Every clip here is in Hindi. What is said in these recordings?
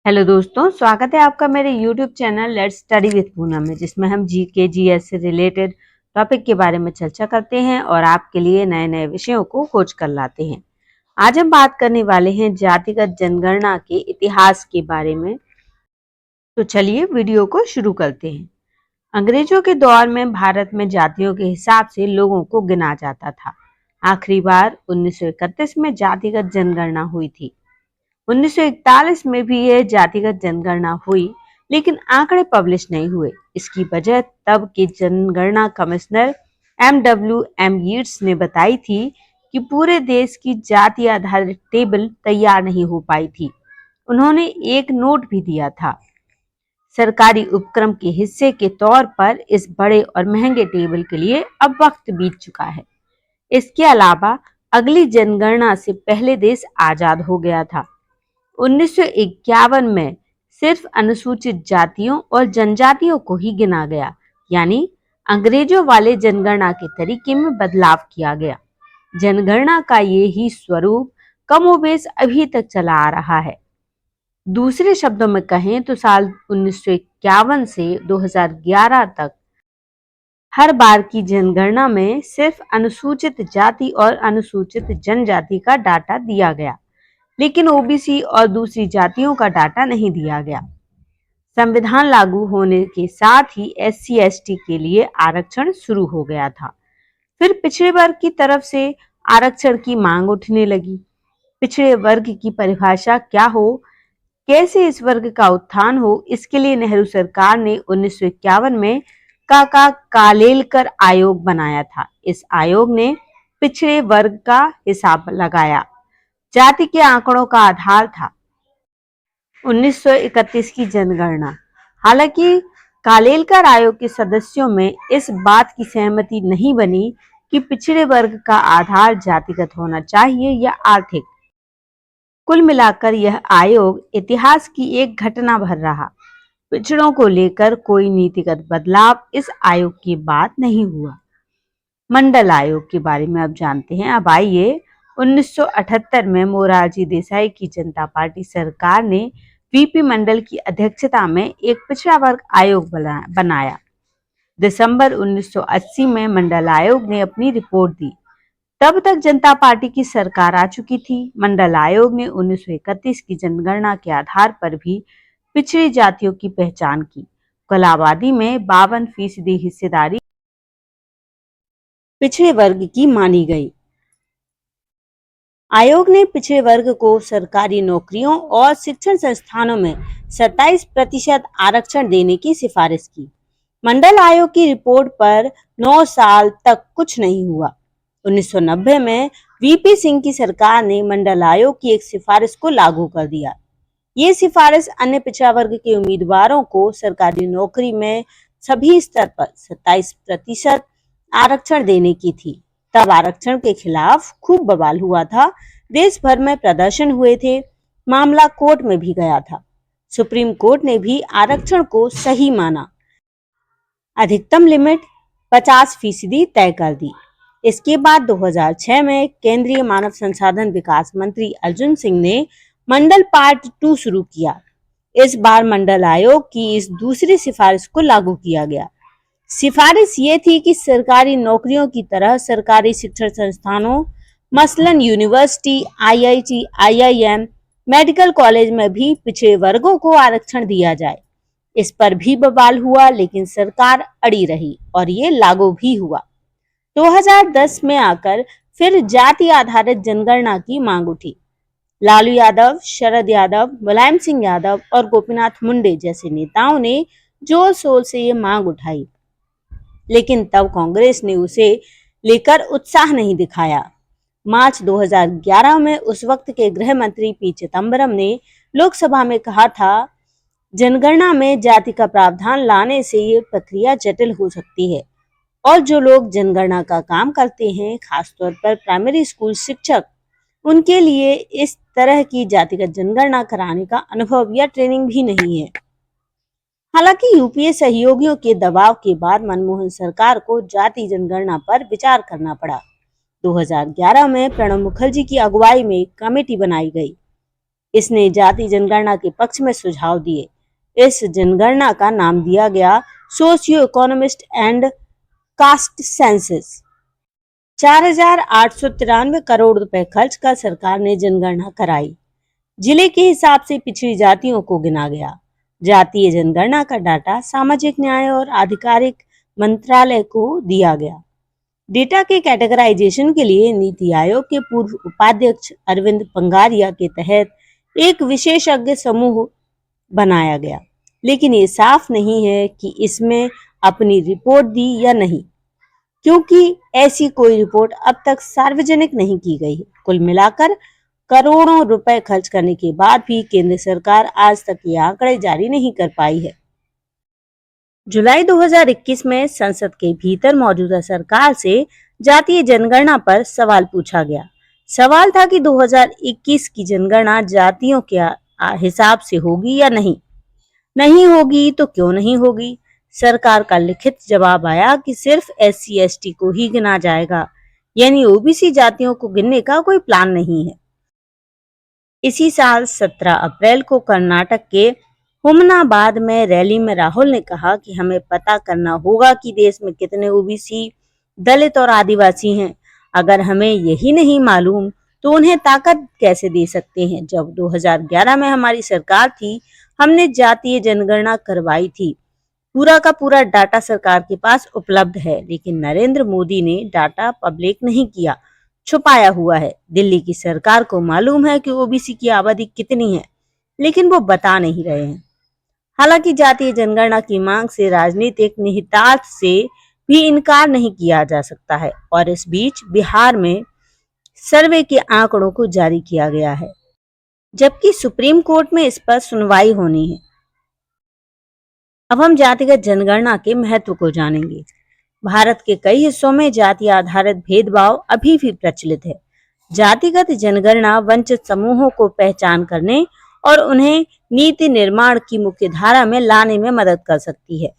हेलो दोस्तों, स्वागत है आपका मेरे YouTube channel let's study with Poonam में, जिसमें हम जीके जीएस से रिलेटेड टॉपिक के बारे में चर्चा करते हैं और आपके लिए नए नए विषयों को खोज कर लाते हैं। आज हम बात करने वाले हैं जातिगत जनगणना के इतिहास के बारे में। तो चलिए वीडियो को शुरू करते हैं। अंग्रेजों के दौर में भारत में जातियों के हिसाब से लोगों को गिना जाता था। आखिरी बार 1931 में जातिगत जनगणना हुई थी। 1941 में भी यह जातिगत जनगणना हुई, लेकिन आंकड़े पब्लिश नहीं हुए। इसकी वजह तब के जनगणना कमिश्नर MWM यीट्स ने बताई थी कि पूरे देश की जाति आधारित टेबल तैयार नहीं हो पाई थी। उन्होंने एक नोट भी दिया था, सरकारी उपक्रम के हिस्से के तौर पर इस बड़े और महंगे टेबल के लिए अब वक्त बीत चुका है। इसके अलावा अगली जनगणना से पहले देश आजाद हो गया था। 1951 में सिर्फ अनुसूचित जातियों और जनजातियों को ही गिना गया, यानी अंग्रेजों वाले जनगणना के तरीके में बदलाव किया गया। जनगणना का ये ही स्वरूप कमोबेश अभी तक चला आ रहा है। दूसरे शब्दों में कहें तो साल 1951 से 2011 तक हर बार की जनगणना में सिर्फ अनुसूचित जाति और अनुसूचित जनजाति का डाटा दिया गया, लेकिन ओबीसी और दूसरी जातियों का डाटा नहीं दिया गया। संविधान लागू होने के साथ ही SC/ST के लिए आरक्षण शुरू हो गया था। फिर पिछड़े वर्ग की तरफ से आरक्षण की मांग उठने लगी। पिछड़े वर्ग की परिभाषा क्या हो, कैसे इस वर्ग का उत्थान हो, इसके लिए नेहरू सरकार ने 1951 में काका कालेलकर आयोग बनाया था। इस आयोग ने पिछड़े वर्ग का हिसाब लगाया। जाति के आंकड़ों का आधार था 1931 की जनगणना। हालांकि कालेलकर आयोग के सदस्यों में इस बात की सहमति नहीं बनी कि पिछड़े वर्ग का आधार जातिगत होना चाहिए या आर्थिक। कुल मिलाकर यह आयोग इतिहास की एक घटना भर रहा। पिछड़ों को लेकर कोई नीतिगत बदलाव इस आयोग के बाद नहीं हुआ। मंडल आयोग के बारे में अब जानते हैं। अब आइए, 1978 में मोरारजी देसाई की जनता पार्टी सरकार ने वीपी मंडल की अध्यक्षता में एक पिछड़ा वर्ग आयोग बनाया। दिसंबर 1980 में मंडल आयोग ने अपनी रिपोर्ट दी। तब तक जनता पार्टी की सरकार आ चुकी थी। मंडल आयोग ने 1931 की जनगणना के आधार पर भी पिछड़ी जातियों की पहचान की। कुल आबादी में 52% हिस्सेदारी पिछड़े वर्ग की मानी गई। आयोग ने पिछड़े वर्ग को सरकारी नौकरियों और शिक्षण संस्थानों में 27% आरक्षण देने की सिफारिश की। मंडल आयोग की रिपोर्ट पर 9 साल तक कुछ नहीं हुआ। 1990 में वीपी सिंह की सरकार ने मंडल आयोग की एक सिफारिश को लागू कर दिया। ये सिफारिश अन्य पिछड़ा वर्ग के उम्मीदवारों को सरकारी नौकरी में सभी स्तर पर 27% आरक्षण देने की थी। तब आरक्षण के खिलाफ खूब बवाल हुआ था। देश भर में प्रदर्शन हुए थे। मामला कोर्ट में भी गया था। सुप्रीम कोर्ट ने भी आरक्षण को सही माना। अधिकतम लिमिट 50% तय कर दी। इसके बाद 2006 में केंद्रीय मानव संसाधन विकास मंत्री अर्जुन सिंह ने मंडल पार्ट 2 शुरू किया। इस बार मंडल आयोग की इस दूसरी सिफारिश को लागू किया गया। सिफारिश ये थी कि सरकारी नौकरियों की तरह सरकारी शिक्षण संस्थानों, मसलन university, IIT, IIM, medical college में भी पिछड़े वर्गों को आरक्षण दिया जाए। इस पर भी बवाल हुआ, लेकिन सरकार अड़ी रही और ये लागू भी हुआ। 2010 में आकर फिर जाति आधारित जनगणना की मांग उठी। लालू यादव, शरद यादव, मुलायम सिंह यादव और गोपीनाथ मुंडे जैसे नेताओं ने जोर शोर से ये मांग उठाई, लेकिन तब कांग्रेस ने उसे लेकर उत्साह नहीं दिखाया। मार्च 2011 में उस वक्त के गृह मंत्री पी चिदम्बरम ने लोकसभा में कहा था, जनगणना में जाति का प्रावधान लाने से ये प्रक्रिया जटिल हो सकती है और जो लोग जनगणना का काम करते हैं, खासतौर पर प्राइमरी स्कूल शिक्षक, उनके लिए इस तरह की जातिगत जनगणना कराने का अनुभव या ट्रेनिंग भी नहीं है। हालांकि यूपीए सहयोगियों के दबाव के बाद मनमोहन सरकार को जाति जनगणना पर विचार करना पड़ा। 2011 में प्रणब मुखर्जी की अगुवाई में कमेटी बनाई गई। इसने जाति जनगणना के पक्ष में सुझाव दिए। इस जनगणना का नाम दिया गया socio economist and caste census. 4,893 crore रुपए खर्च कर सरकार ने जनगणना कराई। जिले के हिसाब से पिछड़ी जातियों को गिना गया। जातीय जनगणना का डाटा सामाजिक न्याय और आधिकारिक मंत्रालय को दिया गया। डेटा के कैटेगराइजेशन के लिए नीति आयोग के पूर्व उपाध्यक्ष अरविंद पंगारिया के तहत एक विशेषज्ञ समूह बनाया गया, लेकिन ये साफ नहीं है कि इसमें अपनी रिपोर्ट दी या नहीं, क्योंकि ऐसी कोई रिपोर्ट अब तक सार्वजनिक नहीं की गई है। कुल मिलाकर करोड़ों रुपए खर्च करने के बाद भी केंद्र सरकार आज तक ये आंकड़े जारी नहीं कर पाई है। जुलाई 2021 में संसद के भीतर मौजूदा सरकार से जातीय जनगणना पर सवाल पूछा गया। सवाल था कि 2021 की जनगणना जातियों के हिसाब से होगी या नहीं। नहीं होगी तो क्यों नहीं होगी? सरकार का लिखित जवाब आया कि सिर्फ SC ST को ही गिना जाएगा, यानी OBC जातियों को गिनने का कोई प्लान नहीं है। इसी साल 17 अप्रैल को कर्नाटक के हुमनाबाद में रैली में राहुल ने कहा कि हमें पता करना होगा कि देश में कितने OBC, दलित और आदिवासी हैं। अगर हमें यही नहीं मालूम तो उन्हें ताकत कैसे दे सकते हैं? जब 2011 में हमारी सरकार थी, हमने जातीय जनगणना करवाई थी। पूरा का पूरा डाटा सरकार के पास उपलब्ध है, लेकिन नरेंद्र मोदी ने डाटा पब्लिक नहीं किया, छुपाया हुआ है। दिल्ली की सरकार को मालूम है कि OBC की आबादी कितनी है, लेकिन वो बता नहीं रहे हैं। हालांकि जातीय जनगणना की मांग से राजनीतिक निहितार्थ से भी इनकार नहीं किया जा सकता है, और इस बीच बिहार में सर्वे के आंकड़ों को जारी किया गया है, जबकि सुप्रीम कोर्ट में इस पर सुनवाई होनी है। अब हम जातिगत जनगणना के महत्व को जानेंगे। भारत के कई हिस्सों में जाति आधारित भेदभाव अभी भी प्रचलित है। जातिगत जनगणना वंचित समूहों को पहचान करने और उन्हें नीति निर्माण की मुख्य धारा में लाने में मदद कर सकती है।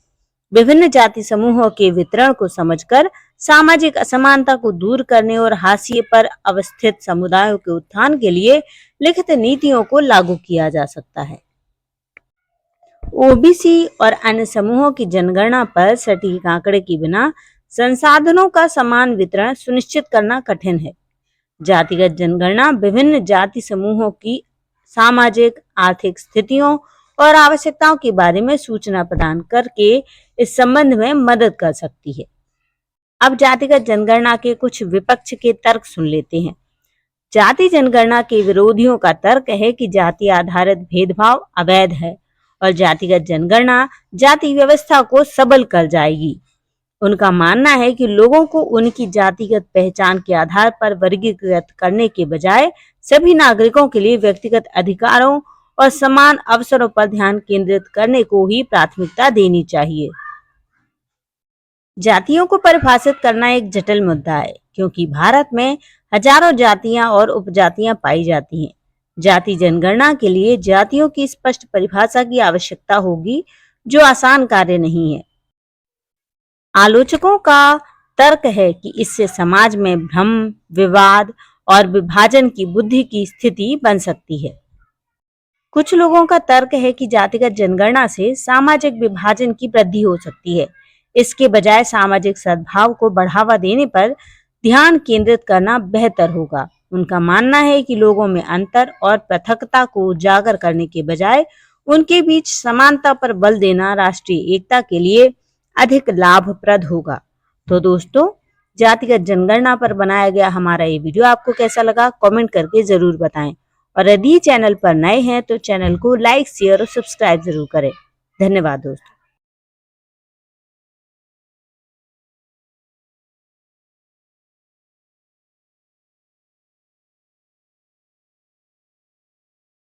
विभिन्न जाति समूहों के वितरण को समझकर सामाजिक असमानता को दूर करने और हाशिए पर अवस्थित समुदायों के उत्थान के लिए लिखित नीतियों को लागू किया जा सकता है। OBC और अन्य समूहों की जनगणना पर सटीक आंकड़े के बिना संसाधनों का समान वितरण सुनिश्चित करना कठिन है। जातिगत जनगणना विभिन्न जाति समूहों की सामाजिक, आर्थिक स्थितियों और आवश्यकताओं के बारे में सूचना प्रदान करके इस संबंध में मदद कर सकती है। अब जातिगत जनगणना के कुछ विपक्ष के तर्क सुन लेते हैं। जाति जनगणना के विरोधियों का तर्क है कि जाति आधारित भेदभाव अवैध है और जातिगत जनगणना जाति व्यवस्था को सबल कर जाएगी। उनका मानना है कि लोगों को उनकी जातिगत पहचान के आधार पर वर्गीकृत करने के बजाय सभी नागरिकों के लिए व्यक्तिगत अधिकारों और समान अवसरों पर ध्यान केंद्रित करने को ही प्राथमिकता देनी चाहिए। जातियों को परिभाषित करना एक जटिल मुद्दा है, क्योंकि भारत में हजारों जातियां और उपजातियां पाई जाती हैं। जाति जनगणना के लिए जातियों की स्पष्ट परिभाषा की आवश्यकता होगी, जो आसान कार्य नहीं है। आलोचकों का तर्क है कि इससे समाज में भ्रम, विवाद और विभाजन की बुद्धि की स्थिति बन सकती है। कुछ लोगों का तर्क है कि जातिगत जनगणना से सामाजिक विभाजन की वृद्धि हो सकती है। इसके बजाय सामाजिक सद्भाव को बढ़ावा देने पर ध्यान केंद्रित करना बेहतर होगा। उनका मानना है कि लोगों में अंतर और पृथकता को उजागर करने के बजाय उनके बीच समानता पर बल देना राष्ट्रीय एकता के लिए अधिक लाभप्रद होगा। तो दोस्तों, जातिगत जनगणना पर बनाया गया हमारा ये वीडियो आपको कैसा लगा, कमेंट करके जरूर बताएं। और यदि चैनल पर नए हैं तो चैनल को लाइक, शेयर और सब्सक्राइब जरूर करें। धन्यवाद दोस्तों।